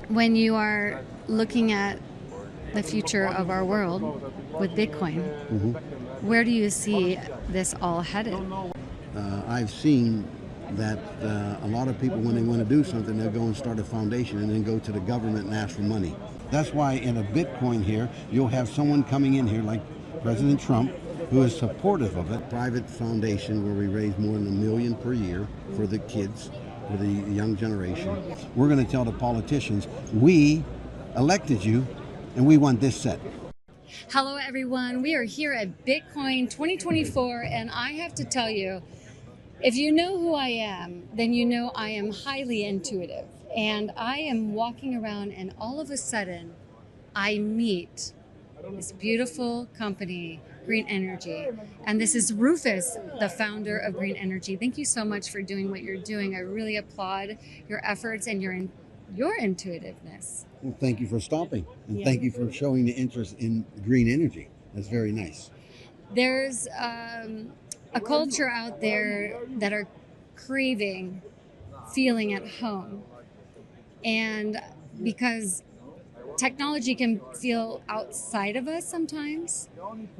When you are looking at the future of our world with Bitcoin, where do you see this all headed? I've seen that a lot of people, when they want to do something, they'll go and start a foundation and then go to the government and ask for money. That's why in a Bitcoin here, you'll have someone coming in here like President Trump, who is supportive of it. Private foundation where we raise more than $1 million per year for the kids, for the young generation. We're going to tell the politicians, we elected you and we want this set. Hello, everyone. We are here at Bitcoin 2024, and I have to tell you, if you know who I am, then you know I am highly intuitive. And I am walking around, and all of a sudden, I meet this beautiful company, Green Energy. And this is Rufus, the founder of Green Energy. Thank you so much for doing what you're doing. I really applaud your efforts and your intuitiveness. Well, thank you for stopping, and thank you for showing the interest in green energy. That's very nice. There's a culture out there that are craving feeling at home. And because technology can feel outside of us sometimes,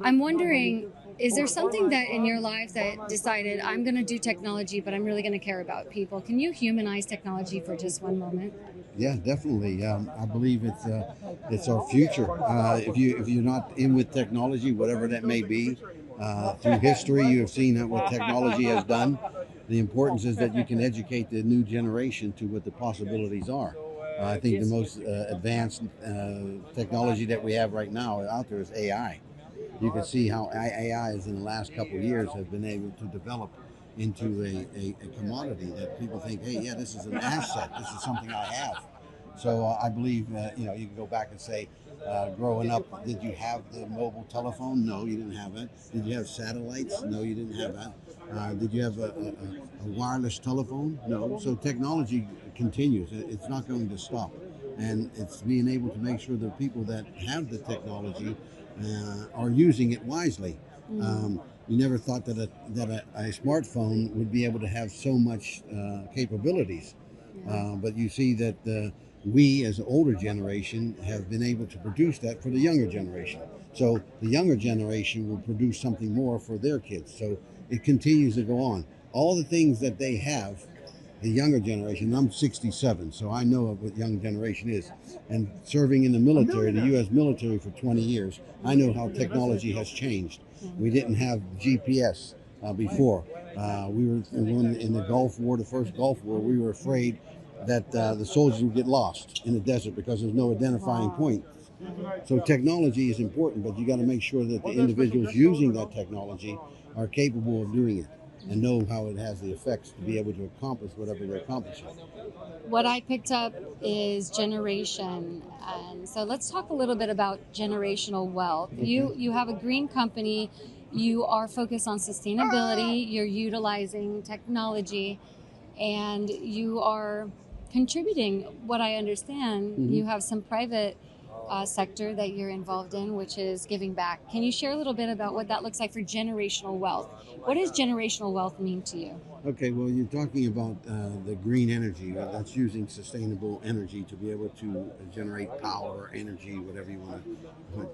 I'm wondering, is there something that in your life that decided, I'm going to do technology, but I'm really going to care about people? Can you humanize technology for just one moment? Yeah, definitely. I believe it's our future. If you're not in with technology, whatever that may be, through history, you have seen what technology has done. The importance is that you can educate the new generation to what the possibilities are. I think the most advanced technology that we have right now out there is AI. You can see how AI is in the last couple of years has been able to develop into a commodity that people think, hey, yeah, this is an asset. This is something I have. So I believe, you can go back and say, growing up, did you have the mobile telephone? No, you didn't have it. Did you have satellites? No, you didn't have that. Did you have a wireless telephone? No. So technology continues. It's not going to stop. And it's being able to make sure the people that have the technology are using it wisely. You never thought that a smartphone would be able to have so much capabilities. But you see that we, as an older generation, have been able to produce that for the younger generation. So the younger generation will produce something more for their kids. So it continues to go on. All the things that they have, the younger generation, I'm 67, so I know what young generation is. And serving in the military, the U.S. military for 20 years, I know how technology has changed. We didn't have GPS before. We were in the Gulf War, the first Gulf War, we were afraid that the soldiers would get lost in the desert because there's no identifying point. So technology is important, but you got to make sure that the individuals using that technology are capable of doing it and know how it has the effects to be able to accomplish whatever they're accomplishing. What I picked up is generation. And so let's talk a little bit about generational wealth. Okay. You have a green company. You are focused on sustainability. You're utilizing technology, and you are contributing. What I understand, you have some private sector that you're involved in, which is giving back. Can you share a little bit about what that looks like for generational wealth? What does generational wealth mean to you? Okay, well, you're talking about the green energy. That's using sustainable energy to be able to generate power, energy, whatever you want to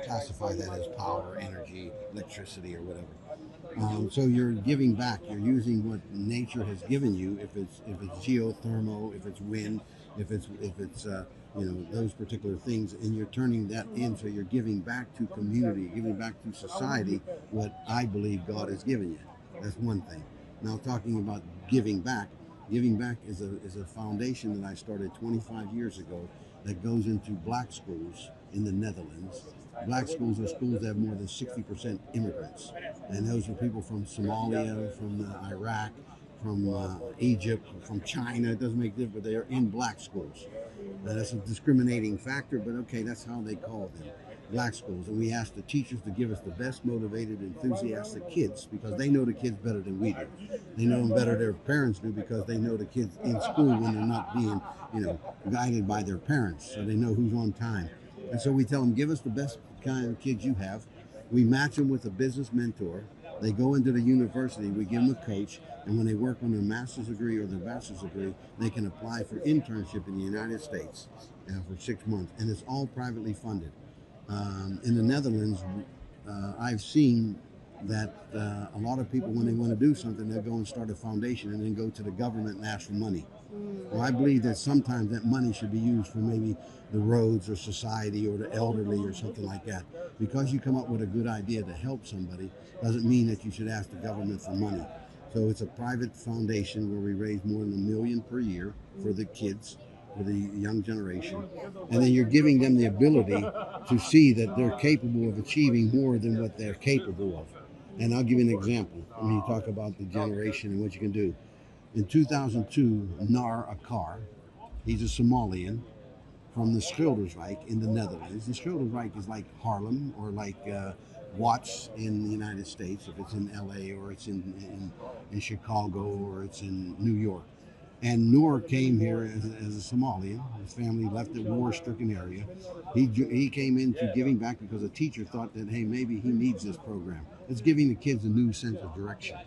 classify that as power, energy, electricity, or whatever. So you're giving back. You're using what nature has given you. If it's geothermal, if it's wind, if it's those particular things, and you're turning that in, so you're giving back to community, giving back to society what I believe God has given you. That's one thing. Now, talking about giving back is a foundation that I started 25 years ago that goes into black schools in the Netherlands. Black schools are schools that have more than 60% immigrants, and those are people from Somalia, from Iraq, from Egypt, from China. It doesn't make a difference, but they are in black schools. That's a discriminating factor, but okay, that's how they call them, black schools. And we ask the teachers to give us the best motivated, enthusiastic kids, because they know the kids better than we do. They know them better than their parents do, because they know the kids in school when they're not being, guided by their parents, so they know who's on time. And so we tell them, give us the best kind of kids you have. We match them with a business mentor. They go into the university, we give them a coach, and when they work on their master's degree or their bachelor's degree, they can apply for internship in the United States for 6 months, and it's all privately funded. In the Netherlands, I've seen that a lot of people, when they want to do something, they'll go and start a foundation and then go to the government and ask for money. Well, I believe that sometimes that money should be used for maybe the roads or society or the elderly or something like that. Because you come up with a good idea to help somebody doesn't mean that you should ask the government for money. So it's a private foundation where we raise more than $1 million per year for the kids, for the young generation. And then you're giving them the ability to see that they're capable of achieving more than what they're capable of. And I'll give you an example. When you talk about the generation and what you can do. In 2002, Nar Akar, he's a Somalian from the Schilderswijk in the Netherlands. The Schilderswijk is like Harlem or like Watts in the United States, if it's in LA or it's in Chicago or it's in New York. And Noor came here as a Somalian. His family left the war-stricken area. He came into giving back because a teacher thought that, hey, maybe he needs this program. It's giving the kids a new sense of direction.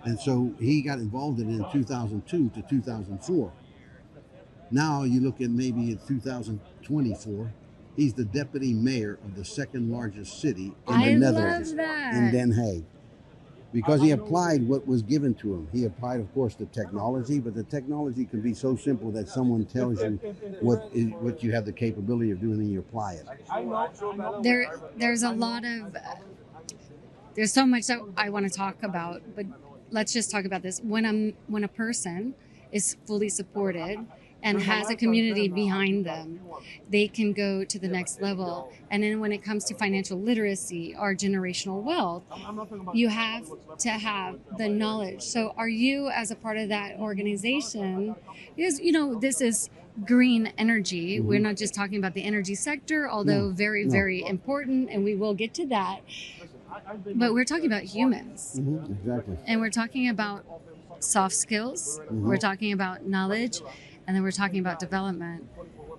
And so he got involved in it in 2002 to 2004. Now you look at maybe in 2024, he's the deputy mayor of the second largest city in the Netherlands, in Den Haag. Because he applied what was given to him. He applied, of course, the technology, but the technology can be so simple that someone tells you what you have the capability of doing and you apply it. There's a lot of, there's so much that I want to talk about, but let's just talk about this. When a person is fully supported and has a community behind them, they can go to the next level. And then when it comes to financial literacy or generational wealth, you have to have the knowledge. So are you, as a part of that organization, because, you know, this is green energy. We're not just talking about the energy sector, although very important, and we will get to that. But we're talking about humans. Exactly. And we're talking about soft skills. We're talking about knowledge. And then we're talking about development.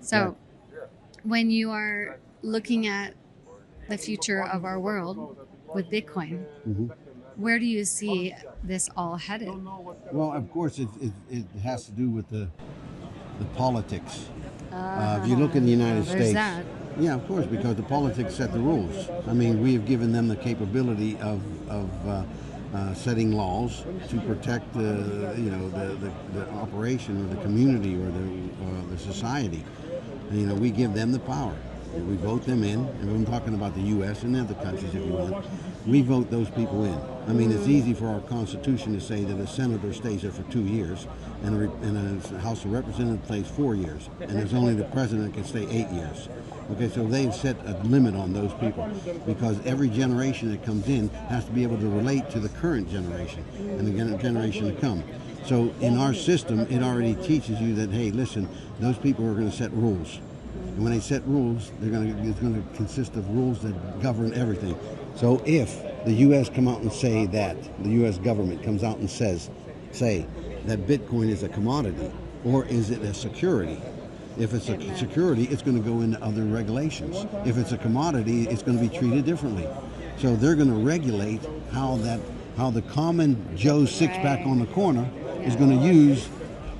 So when you are looking at the future of our world with Bitcoin, where do you see this all headed? Well, of course, it has to do with the politics. If you look in the United States, yeah, of course, because the politics set the rules. I mean, we have given them the capability of setting laws to protect the operation or the community or the society. And, we give them the power. We vote them in, and I'm talking about the U.S. and other countries if you want. We vote those people in. I mean, it's easy for our Constitution to say that a senator stays there for 2 years and a House of Representatives stays 4 years, and there's only the president can stay 8 years. Okay, so they've set a limit on those people because every generation that comes in has to be able to relate to the current generation and the generation to come. So in our system, it already teaches you that, hey, listen, those people are going to set rules. And when they set rules, it's going to consist of rules that govern everything. So if the U.S. come out and say that, the U.S. government comes out and say that Bitcoin is a commodity, or is it a security? If it's a security, it's going to go into other regulations. If it's a commodity, it's going to be treated differently. So they're going to regulate how the common Joe six-pack on the corner is going to use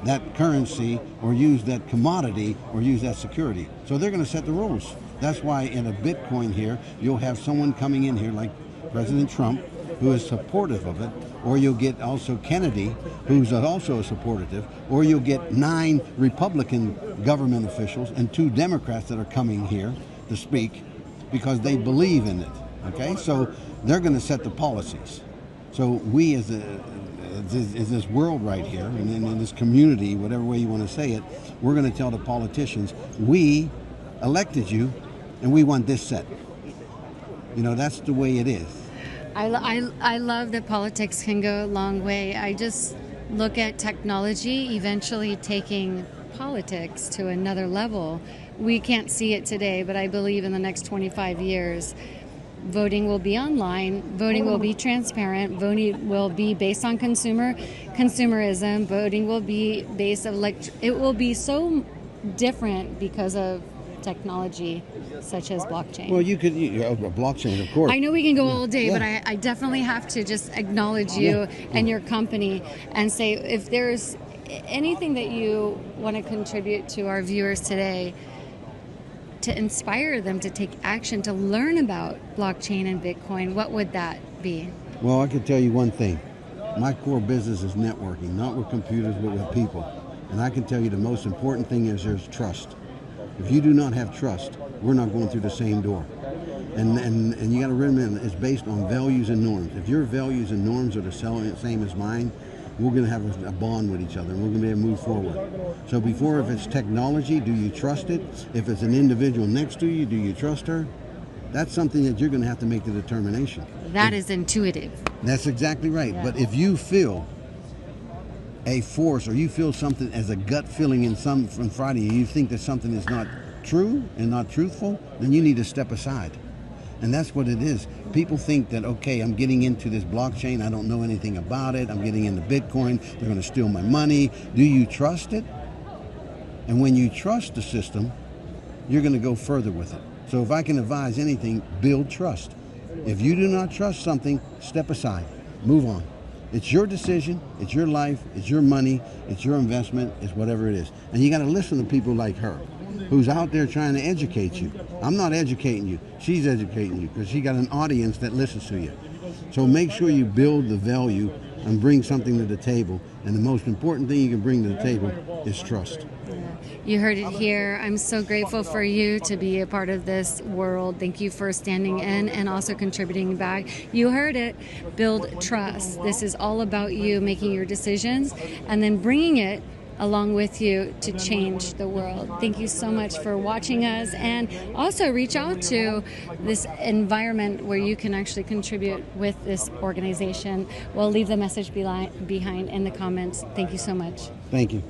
that currency or use that commodity or use that security. So they're going to set the rules. That's why in a Bitcoin here, you'll have someone coming in here like President Trump, who is supportive of it, or you'll get also Kennedy, who's also supportive, or you'll get 9 Republican government officials and 2 Democrats that are coming here to speak because they believe in it. Okay, so they're going to set the policies. So we as this world right here, and in this community, whatever way you want to say it, we're going to tell the politicians, we elected you, and we want this set. That's the way it is. I love that politics can go a long way. I just look at technology eventually taking politics to another level. We can't see it today, but I believe in the next 25 years, voting will be online, voting will be transparent, voting will be based on consumerism, voting will be based on it will be so different because of technology such as blockchain? Well, you could blockchain, of course. I know we can go all day, but I definitely have to just acknowledge you and your company and say if there's anything that you want to contribute to our viewers today to inspire them to take action, to learn about blockchain and Bitcoin, what would that be? Well, I can tell you one thing. My core business is networking, not with computers, but with people. And I can tell you the most important thing is there's trust. If you do not have trust, we're not going through the same door. And you got to remember, it's based on values and norms. If your values and norms are the same as mine, we're going to have a bond with each other, and we're going to be able to move forward. So before, if it's technology, do you trust it? If it's an individual next to you, do you trust her? That's something that you're going to have to make the determination. That is intuitive. That's exactly right. Yeah. But if you feel a force, or you feel something as a gut feeling from Friday, and you think that something is not true and not truthful, then you need to step aside. And that's what it is. People think that, okay, I'm getting into this blockchain, I don't know anything about it, I'm getting into Bitcoin, they're going to steal my money. Do you trust it? And when you trust the system, you're going to go further with it. So if I can advise anything, build trust. If you do not trust something, step aside, move on. It's your decision, it's your life, it's your money, it's your investment, it's whatever it is. And you got to listen to people like her, who's out there trying to educate you. I'm not educating you, she's educating you, because she got an audience that listens to you. So make sure you build the value and bring something to the table. And the most important thing you can bring to the table is trust. You heard it here. I'm so grateful for you to be a part of this world. Thank you for standing in and also contributing back. You heard it. Build trust. This is all about you making your decisions and then bringing it along with you to change the world. Thank you so much for watching us, and also reach out to this environment where you can actually contribute with this organization. We'll leave the message behind in the comments. Thank you so much. Thank you.